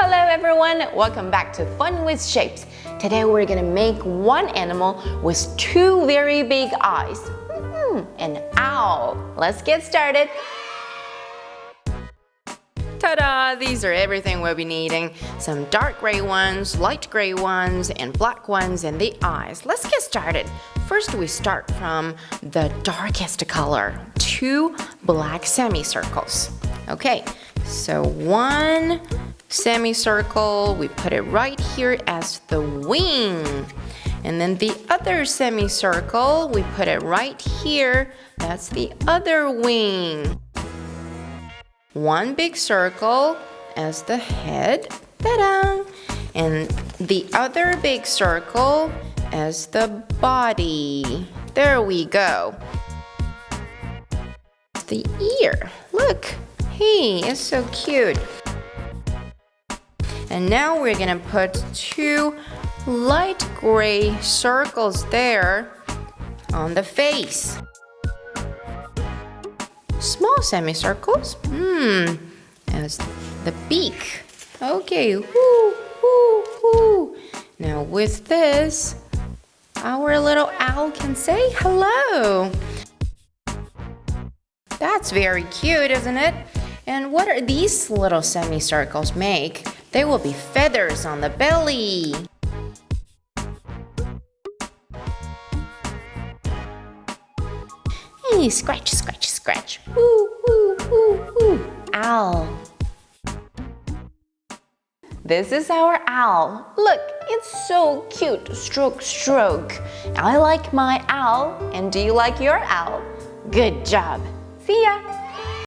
Hello everyone, welcome back to Fun with Shapes. Today we're gonna make one animal with two very big eyes. An owl. Let's get started. Ta-da! These are everything we'll be needing. Some dark gray ones, light gray ones, and black ones, and the eyes. Let's get started. First we start from the darkest color. Two black semicircles. Okay, so one semicircle, we put it right here as the wing. And then the other semicircle, we put it right here. That's the other wing. One big circle as the head. Ta-da! And the other big circle as the body. There we go. The ear. Look. Hey, it's so cute. And now we're gonna put two light gray circles there on the face. Small semicircles, as the beak. Okay, whoo, whoo, whoo. Now with this, our little owl can say hello. That's very cute, isn't it? And what are these little semicircles make? They will be feathers on the belly. Hey, scratch, scratch, scratch. Woo, woo, woo, woo. Owl. This is our owl. Look, it's so cute. Stroke, stroke. I like my owl. And do you like your owl? Good job. See ya.